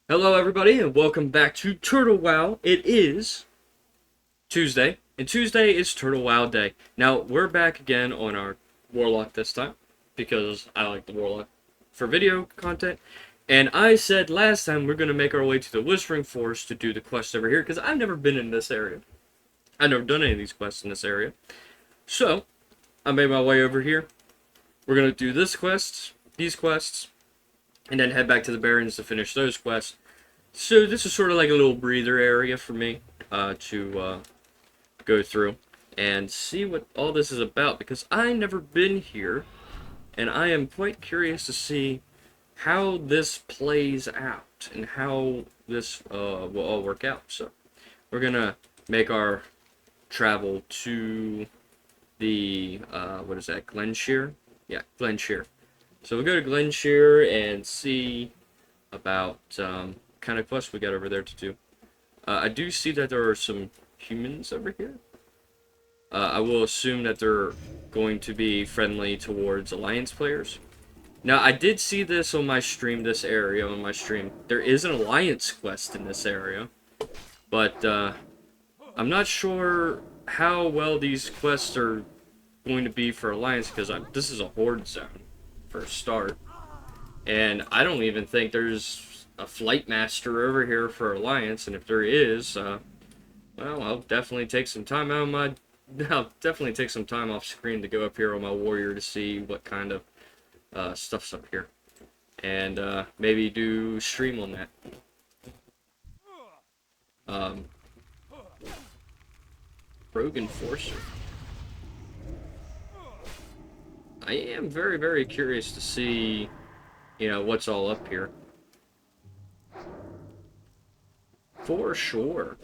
Hello, everybody, and welcome back to Turtle Wow. It is Tuesday, and Tuesday is Turtle Wow Day. Now, we're back again on our Warlock this time, because I like the Warlock for video content. And I said last time we're going to make our way to the Whispering Forest to do the quest over here, because I've never been in this area. I've never done any of these quests in this area. So, I made my way over here. We're going to do this quest, these quests, and then head back to the Barrens to finish those quests. So this is sort of like a little breather area for me to go through and see what all this is about, because I never been here and I am quite curious to see how this plays out and how this will all work out. So we're gonna make our travel to the what is that, Glenshire? Yeah, Glenshire. So we'll go to Glenshire and see about kind of quest we got over there to do. I do see that there are some humans over here. I will assume that they're going to be friendly towards Alliance players. Now, I did see this on my stream, this area on my stream. There is an Alliance quest in this area, but I'm not sure how well these quests are going to be for Alliance, because this is a Horde zone for a start. And I don't even think there's a flight master over here for Alliance, and if there is, well, I'll definitely take some time out of my... I'll definitely take some time off screen to go up here on my warrior to see what kind of stuff's up here. And maybe do stream on that. Um, Rogue Enforcer. I am very, very curious to see, what's all up here. For sure.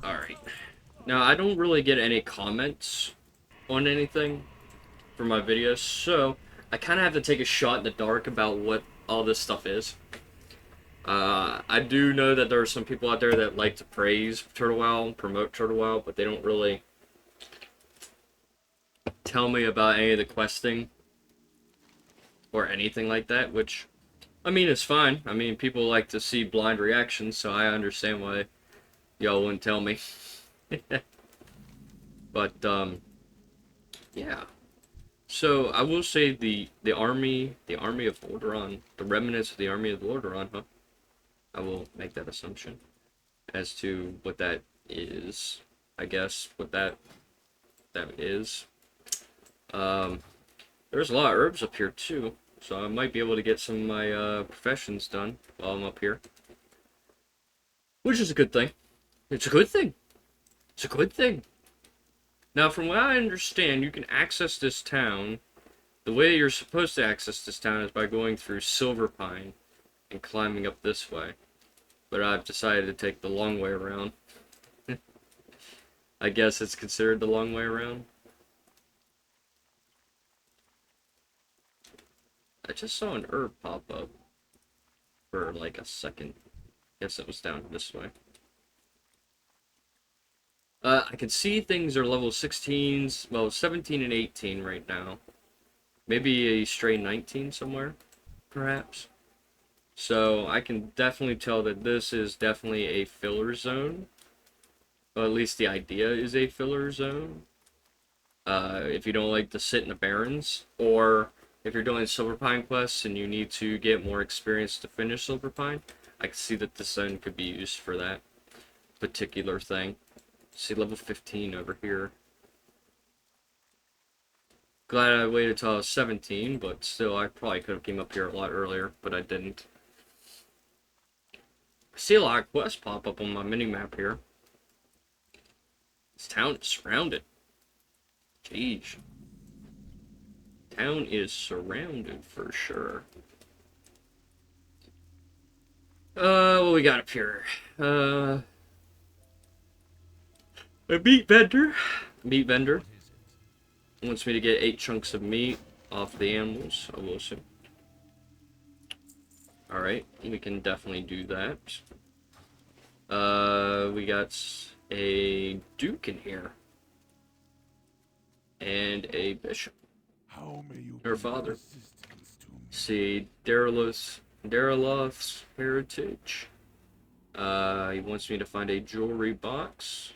Alright. Now, I don't really get any comments on anything for my videos, so I kind of have to take a shot in the dark about what all this stuff is. I do know that there are some people out there that like to praise Turtle Wow and promote Turtle Wow, but they don't really tell me about any of the questing or anything like that, which, I mean, it's fine. I mean, people like to see blind reactions, so I understand why y'all wouldn't tell me. But, yeah. So, I will say the army of Lordaeron, the remnants of the army of Lordaeron, huh? I will make that assumption as to what that is, I guess, what that is. There's a lot of herbs up here, too, so I might be able to get some of my professions done while I'm up here. Which is a good thing. It's a good thing. It's a good thing. Now, from what I understand, you can access this town. The way you're supposed to access this town is by going through Silverpine and climbing up this way. But I've decided to take the long way around. I guess it's considered the long way around. I just saw an herb pop up for like a second. Guess it was down this way. I can see things are level 16s, well, 17 and 18 right now. Maybe a stray 19 somewhere, perhaps. So I can definitely tell that this is definitely a filler zone. Well, at least the idea is a filler zone. If you don't like to sit in the Barrens, or if you're doing Silverpine quests and you need to get more experience to finish Silverpine, I can see that this zone could be used for that particular thing. See, level 15 over here. Glad I waited till I was 17, but still, I probably could have came up here a lot earlier, but I didn't. I see a lot of quests pop up on my mini-map here. This town is surrounded. Jeez. Town is surrounded for sure. What we got up here? A meat vendor. Meat vendor wants me to get 8 chunks of meat off the animals, I will assume. Alright, we can definitely do that. We got a duke in here. And a bishop. How may you Her be of father. assistance to me? See, Darilov's heritage. He wants me to find a jewelry box.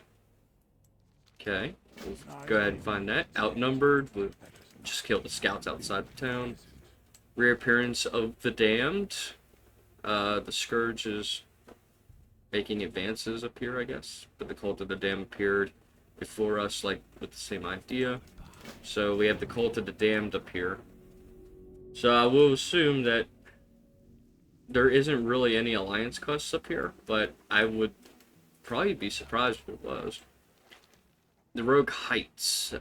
Okay, we'll I go ahead and may find not that. take Outnumbered, we'll that is just not kill the what scouts I outside the need at town. present. Reappearance of the damned. The Scourge is making advances up here, I guess. But the Cult of the Damned appeared before us, like, with the same idea. So we have the Cult of the Damned up here. So I will assume that there isn't really any alliance quests up here, but I would probably be surprised if it was. The Rogue Heights.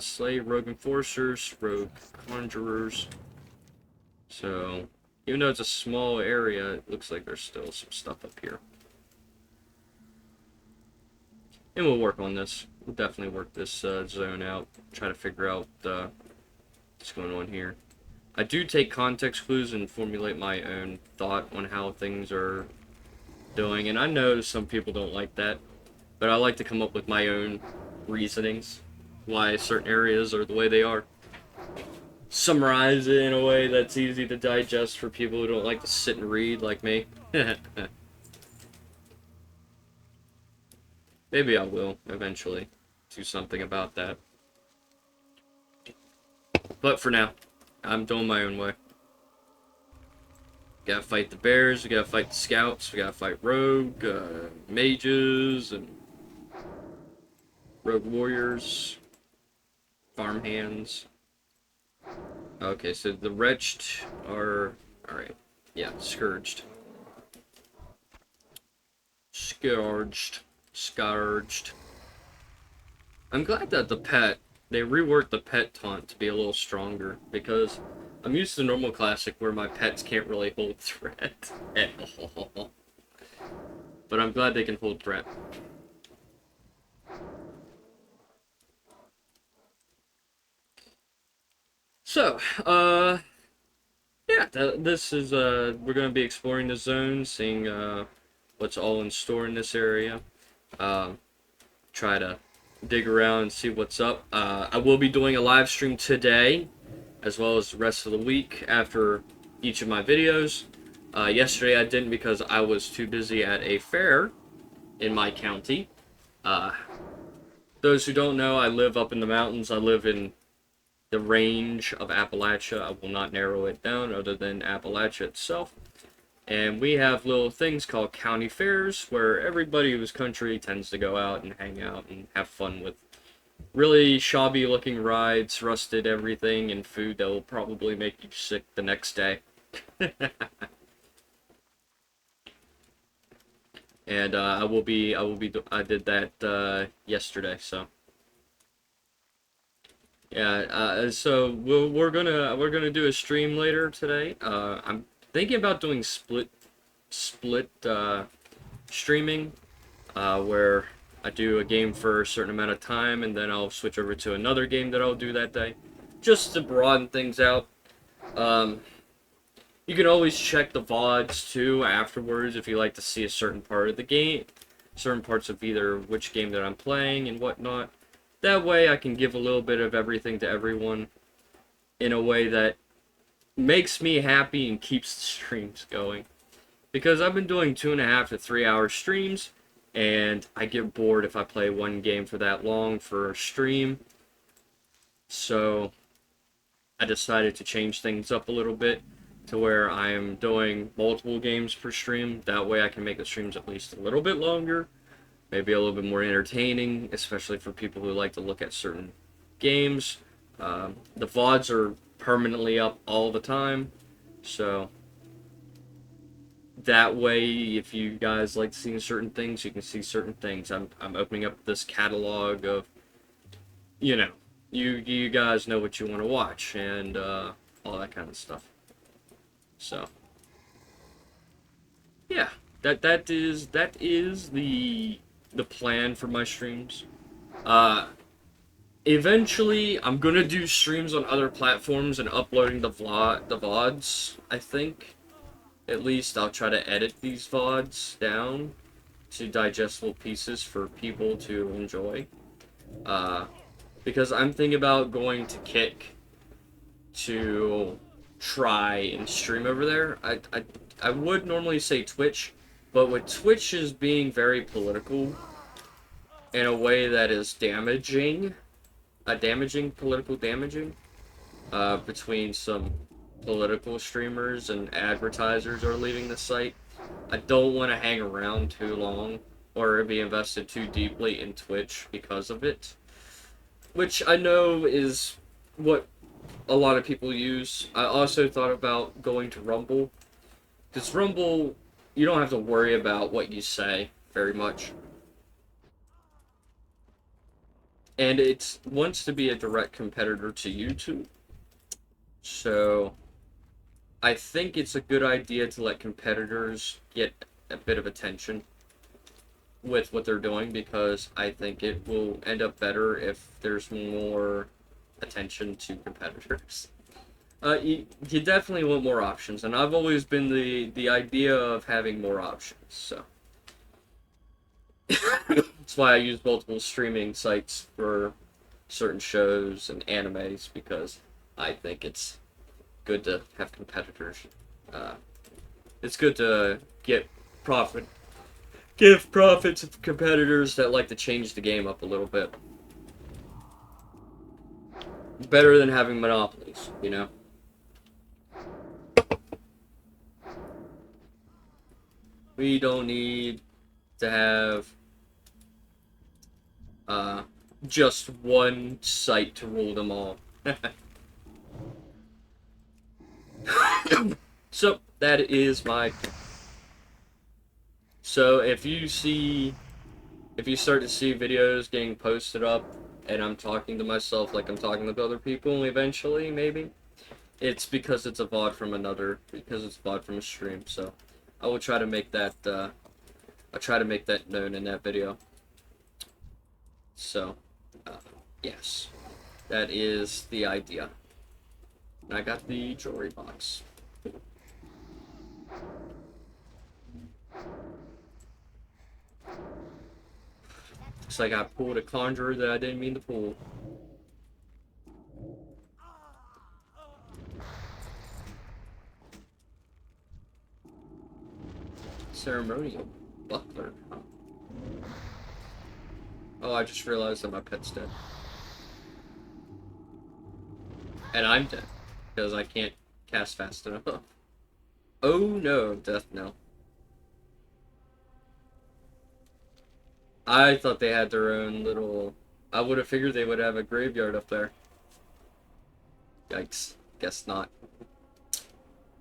Slay Rogue Enforcers, Rogue Conjurers. So, even though it's a small area, it looks like there's still some stuff up here. And we'll work on this. We'll definitely work this zone out. Try to figure out what's going on here. I do take context clues and formulate my own thought on how things are doing. And I know some people don't like that. But I like to come up with my own reasonings. Why certain areas are the way they are. Summarize it in a way that's easy to digest for people who don't like to sit and read like me. Maybe I will, eventually, do something about that. But for now, I'm doing my own way. We gotta fight the bears, we gotta fight the scouts, we gotta fight rogue, mages, and rogue warriors, farmhands. Okay, so the wretched are... Alright. Yeah, scourged. Scourged. Scourged. I'm glad that they reworked the pet taunt to be a little stronger, because I'm used to normal classic where my pets can't really hold threat at all. But I'm glad they can hold threat. So, yeah, this is, we're gonna be exploring the zone, seeing, what's all in store in this area. Try to dig around and see what's up. I will be doing a live stream today, as well as the rest of the week after each of my videos. Yesterday I didn't because I was too busy at a fair in my county. Uh, those who don't know, I live up in the mountains. I live in the range of Appalachia. I will not narrow it down other than Appalachia itself. And we have little things called county fairs where everybody who's country tends to go out and hang out and have fun with really shabby looking rides, rusted everything, and food that will probably make you sick the next day. And I did that yesterday, so. Yeah, so we're gonna do a stream later today. I'm thinking about doing split streaming, where I do a game for a certain amount of time and then I'll switch over to another game that I'll do that day, just to broaden things out. Um, you can always check the VODs too afterwards if you like to see a certain part of the game, certain parts of either which game that I'm playing and whatnot. That way I can give a little bit of everything to everyone in a way that makes me happy and keeps the streams going. Because I've been doing 2.5 to 3 hour streams, and I get bored if I play one game for that long for a stream. So I decided to change things up a little bit to where I am doing multiple games per stream. That way I can make the streams at least a little bit longer, maybe a little bit more entertaining, especially for people who like to look at certain games. The VODs are permanently up all the time, so that way, if you guys like seeing certain things, you can see certain things. I'm opening up this catalog of, you know, you guys know what you want to watch and all that kind of stuff. So yeah, that is the plan for my streams. Uh, Eventually, I'm gonna do streams on other platforms and uploading the VODs. I think. At least I'll try to edit these VODs down to digestible pieces for people to enjoy. Uh, because I'm thinking about going to Kick to try and stream over there. I would normally say Twitch, but with Twitch is being very political in a way that is damaging, political damaging, between some political streamers and advertisers are leaving the site. I don't want to hang around too long or be invested too deeply in Twitch because of it, which I know is what a lot of people use. I also thought about going to Rumble, because Rumble, you don't have to worry about what you say very much. And it wants to be a direct competitor to YouTube. So I think it's a good idea to let competitors get a bit of attention with what they're doing, because I think it will end up better if there's more attention to competitors. You definitely want more options, and I've always been the idea of having more options, so that's why I use multiple streaming sites for certain shows and animes, because I think it's good to have competitors. It's good to give profit to competitors that like to change the game up a little bit. Better than having monopolies, you know? We don't need to have just one site to rule them all. So, that is my... So, if you start to see videos getting posted up, and I'm talking to myself like I'm talking to other people eventually, maybe, it's because it's a VOD from a stream, so I will try to make that, known in that video. So, yes, that is the idea. And I got the jewelry box. Looks like I pulled a conjurer that I didn't mean to pull. Ceremonial buckler. Oh, I just realized that my pet's dead. And I'm dead, because I can't cast fast enough. Oh no, death knell. I thought they had their own little... I would have figured they would have a graveyard up there. Yikes. Guess not.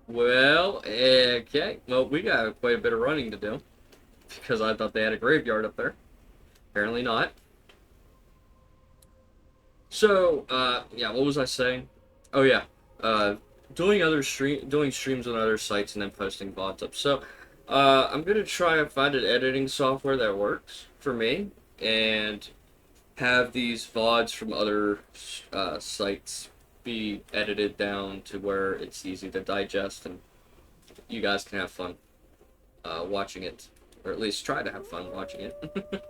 Well, okay. Well, we got quite a bit of running to do, because I thought they had a graveyard up there. Apparently not. So, yeah, what was I saying? Oh yeah, doing streams on other sites and then posting VODs up. So, I'm gonna try and find an editing software that works for me, and have these VODs from other sites be edited down to where it's easy to digest, and you guys can have fun watching it, or at least try to have fun watching it.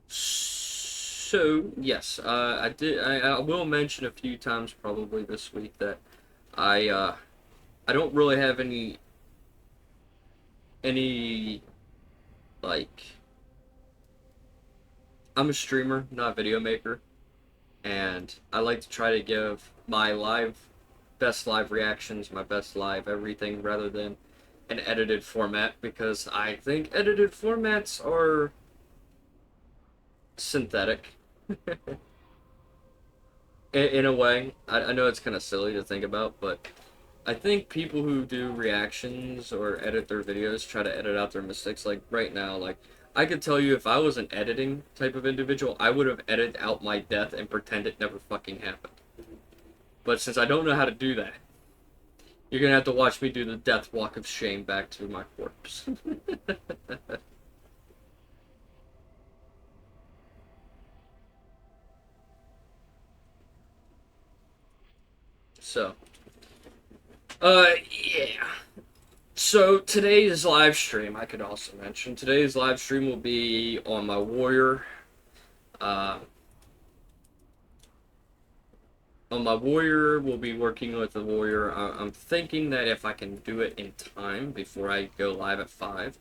So yes, I will mention a few times probably this week that I don't really have any like, I'm a streamer, not a video maker, and I like to try to give my best live reactions, my best live everything, rather than an edited format, because I think edited formats are synthetic. In a way. I know it's kind of silly to think about, but I think people who do reactions or edit their videos try to edit out their mistakes. Like right now, like, I could tell you if I was an editing type of individual, I would have edited out my death and pretend it never fucking happened. But since I don't know how to do that, you're gonna have to watch me do the death walk of shame back to my corpse. So, yeah. So today's live stream, I could also mention, today's live stream will be on my warrior Uh, on my warrior, we'll be working with the warrior. I'm thinking that if I can do it in time before I go live at 5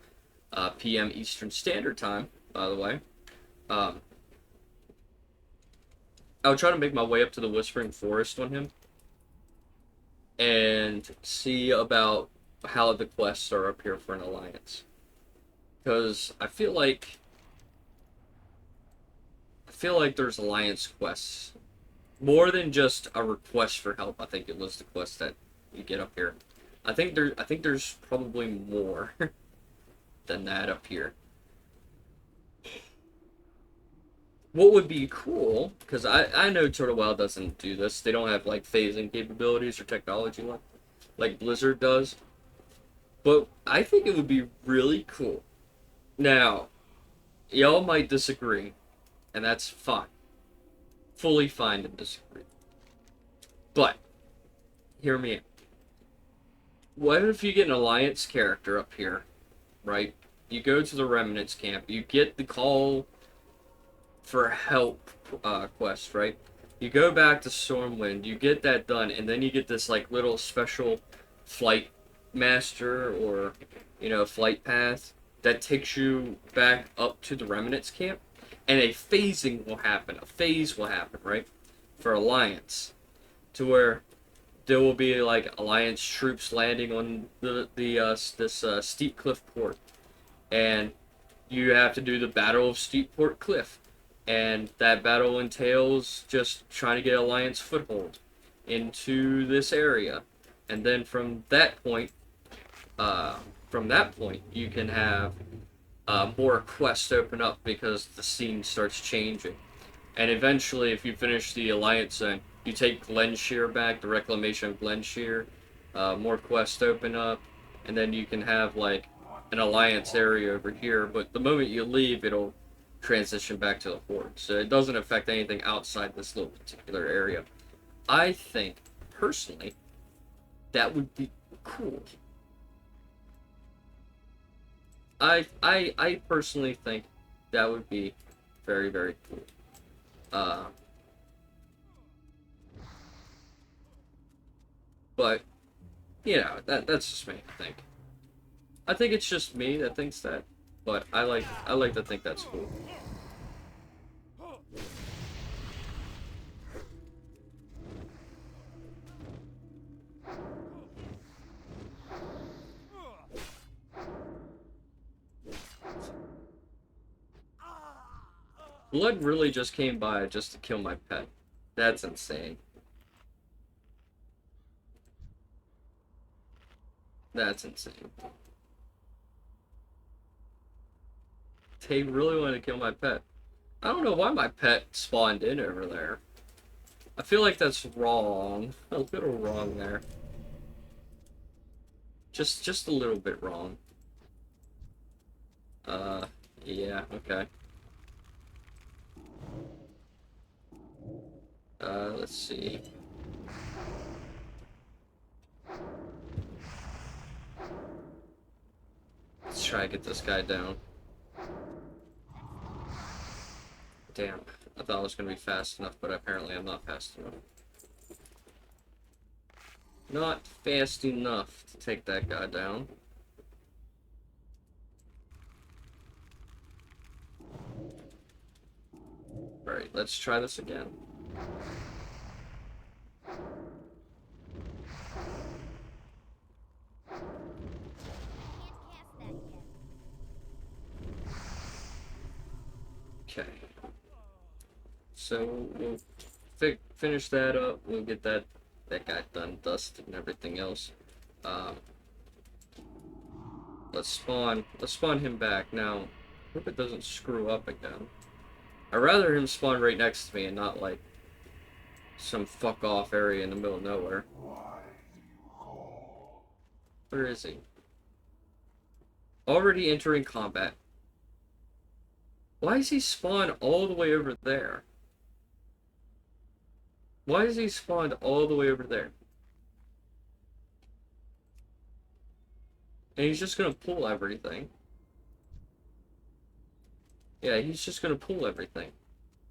p.m. Eastern Standard Time, by the way, um, I'll try to make my way up to the Whispering Forest on him and see about how the quests are up here for an alliance. Because I feel like there's alliance quests more than just a request for help. I think it was the quest that you get up here. I think there's probably more than that up here. What would be cool, because I know Turtle Wow doesn't do this. They don't have like phasing capabilities or technology like Blizzard does. But I think it would be really cool. Now, y'all might disagree, and that's fine. Fully fine to disagree. But hear me out. What if you get an alliance character up here, right? You go to the Remnants camp, you get the call for help quest, right? You go back to Stormwind, you get that done, and then you get this like little special flight master or flight path that takes you back up to the Remnants camp, and a phasing will happen. A phase will happen, right? For Alliance, to where there will be like Alliance troops landing on this Steep Cliff Port, and you have to do the Battle of Steep Port Cliff, and that battle entails just trying to get Alliance foothold into this area, and then from that point, you can have more quests open up because the scene starts changing. And eventually, if you finish the Alliance zone, you take Glenshire back, the Reclamation of Glenshire, more quests open up, and then you can have like an Alliance area over here. But the moment you leave, it'll transition back to the Horde. So it doesn't affect anything outside this little particular area. I think, personally, that would be cool. I personally think that would be very, very cool. Uh, but that's just me. I think it's just me that thinks that, but I like to think that's cool. Blood really just came by just to kill my pet. That's insane. That's insane. They really wanted to kill my pet. I don't know why my pet spawned in over there. I feel like that's wrong. A little wrong there. Just a little bit wrong. Uh, yeah, okay. Let's see. Let's try to get this guy down. Damn, I thought I was gonna be fast enough, but apparently I'm not fast enough. Not fast enough to take that guy down. Alright, let's try this again. Okay. So we'll finish that up. We'll get that guy done, dusted and everything else. Um, let's spawn him back now. Hope it doesn't screw up again. I'd rather him spawn right next to me and not like some fuck off area in the middle of nowhere. Where is he? Already entering combat. Why is he spawned all the way over there? Why is he spawned all the way over there? And he's just gonna pull everything. Yeah, he's just gonna pull everything.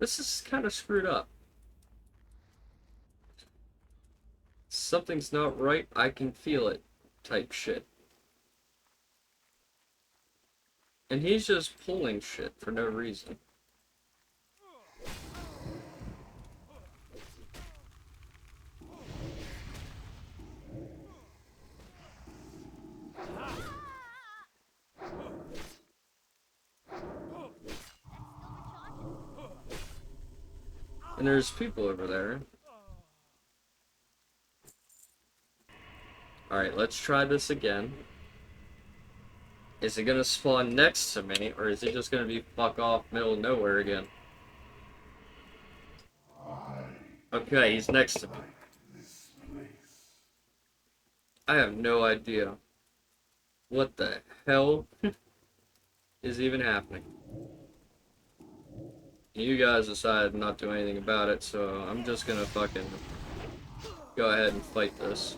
This is kind of screwed up. Something's not right, I can feel it, type shit. And he's just pulling shit for no reason. And there's people over there. Alright, let's try this again. Is it gonna spawn next to me, or is it just gonna be fuck off middle of nowhere again? Okay, he's next to me. I have no idea what the hell is even happening. You guys decided not to do anything about it, so I'm just gonna fucking go ahead and fight this.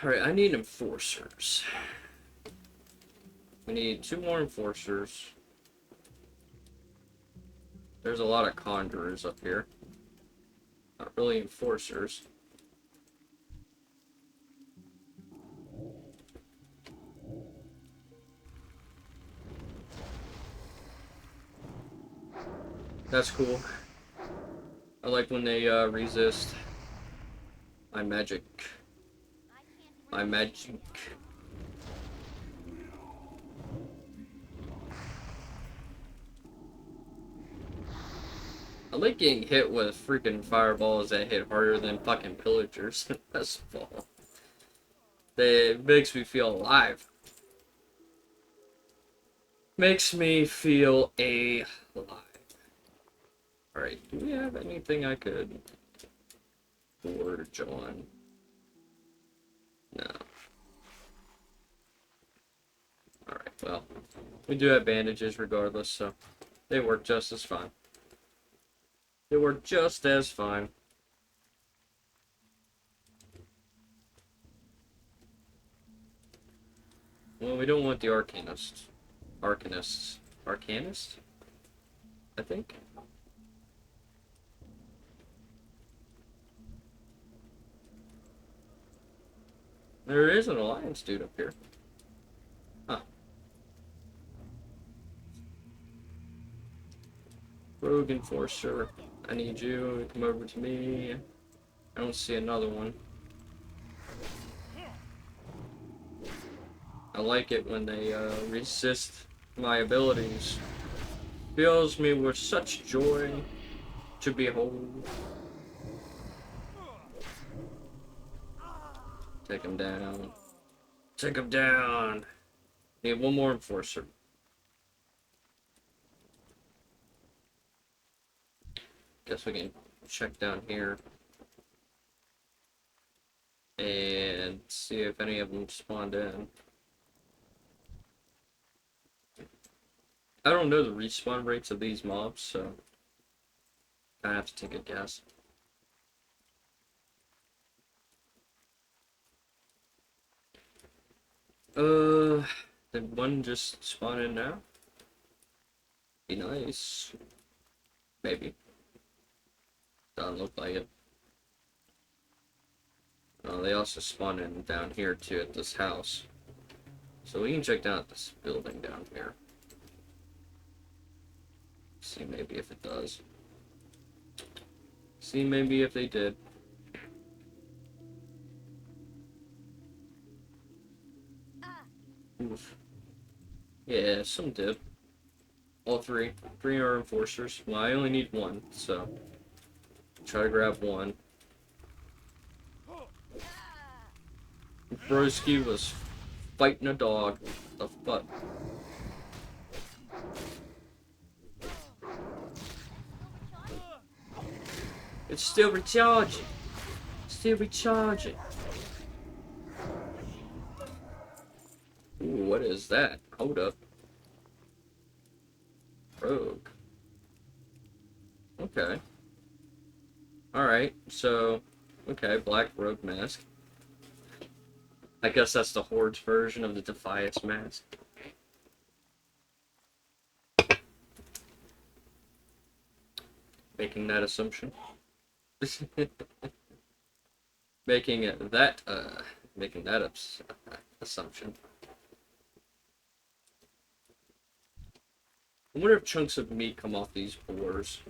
Alright, I need enforcers. We need 2 more enforcers. There's a lot of conjurers up here. Not really enforcers. That's cool. I like when they resist my magic. My magic. I like getting hit with freaking fireballs that hit harder than fucking pillagers. That's all. It makes me feel alive. Makes me feel alive. Alright, do we have anything I could forge on? No. Alright, well, we do have bandages regardless, so they work just as fine. They work just as fine. Well, we don't want the arcanists. Arcanist? I think? There is an alliance dude up here. Huh. Rogue Enforcer. I need you to come over to me. I don't see another one. I like it when they resist my abilities. Fills me with such joy to behold. Take him down. Take him down. Need one more enforcer. Guess we can check down here and see if any of them spawned in. I don't know the respawn rates of these mobs, so I have to take a guess. Did one just spawn in now? Be nice. Maybe. Doesn't look like it. Oh, they also spawn in down here too at this house. So we can check down this building down here. See maybe if it does. See maybe if they did. Oof. Yeah, some did. All three. 3 are enforcers. Well, I only need 1, so try to grab 1. Broski was fighting a dog. The fuck? It's still recharging. Still recharging. Ooh, what is that? Hold up. Rogue. Okay. Alright, so... Okay, black rogue mask. I guess that's the Horde's version of the Defiance mask. Making that assumption. making it that making that assumption. I wonder if chunks of meat come off these boars.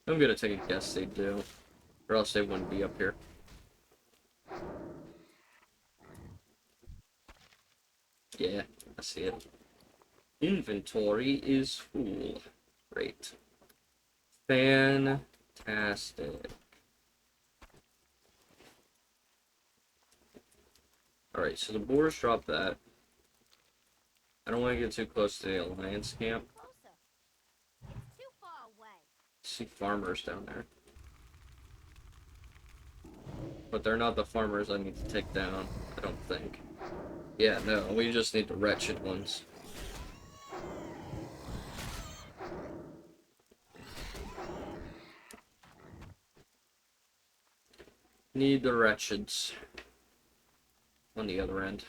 I'm gonna take a guess they do, or else they wouldn't be up here. Yeah, I see it. Inventory is full. Great. Fantastic. Alright, so the boars drop that. I don't want to get too close to the Alliance camp. I see farmers down there. But they're not the farmers I need to take down, I don't think. Yeah, no, we just need the wretched ones. Need the wretcheds on the other end.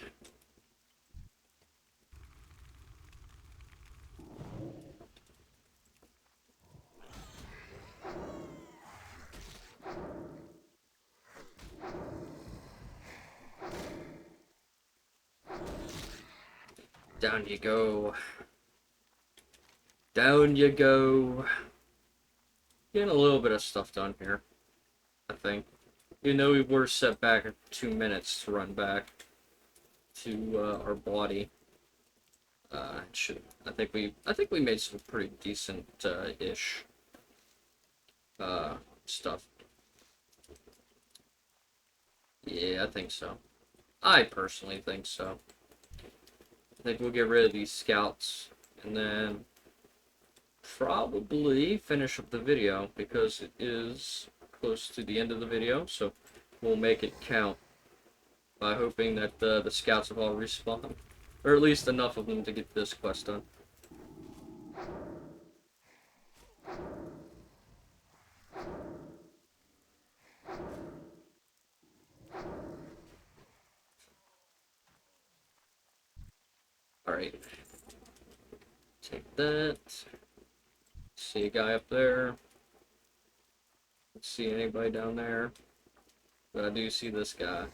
Down you go. Down you go. Getting a little bit of stuff done here, I think. Even though we were set back 2 minutes to run back to our body. I think we made some pretty decent ish stuff. Yeah, I think so. I personally think so. I think we'll get rid of these scouts and then probably finish up the video because it is close to the end of the video, so we'll make it count by hoping that the scouts have all respawned, or at least enough of them to get this quest done. Alright. Take that. See a guy up there. Let's see anybody down there. But I do see this guy.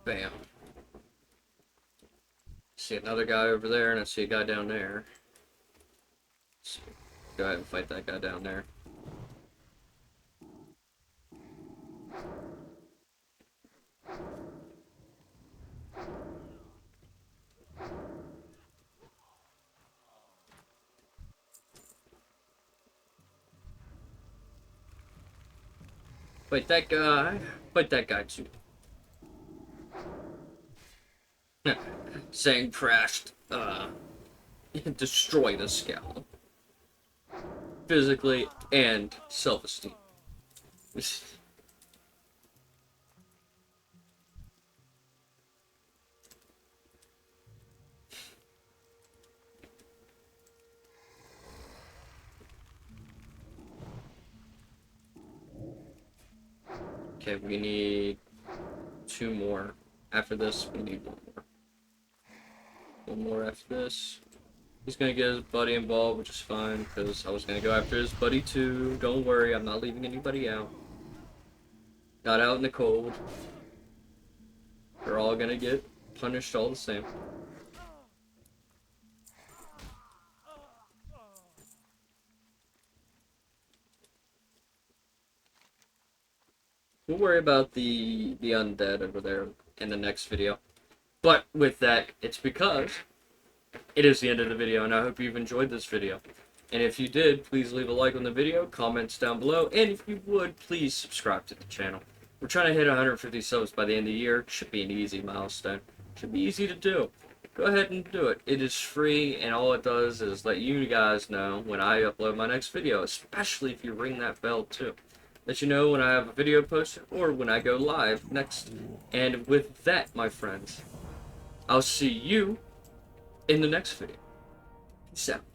Bam. See another guy over there, and I see a guy down there. Let's go ahead and fight that guy down there. Fight that guy. Fight that guy too. Saying crashed. Destroy the scout. Physically and self-esteem. Okay, we need 2 more. After this, we need 1 more. 1 more after this. He's gonna get his buddy involved, which is fine, because I was gonna go after his buddy too. Don't worry, I'm not leaving anybody out. Not out in the cold. They're all gonna get punished all the same. We'll worry about the undead over there in the next video. But with that, it's because it is the end of the video, and I hope you've enjoyed this video. And if you did, please leave a like on the video, comments down below, and if you would, please subscribe to the channel. We're trying to hit 150 subs by the end of the year. Should be an easy milestone. Should be easy to do. Go ahead and do it. It is free, and all it does is let you guys know when I upload my next video, especially if you ring that bell too. let you know when I have a video posted or when I go live next. And with that, my friends, I'll see you in the next video. Peace out.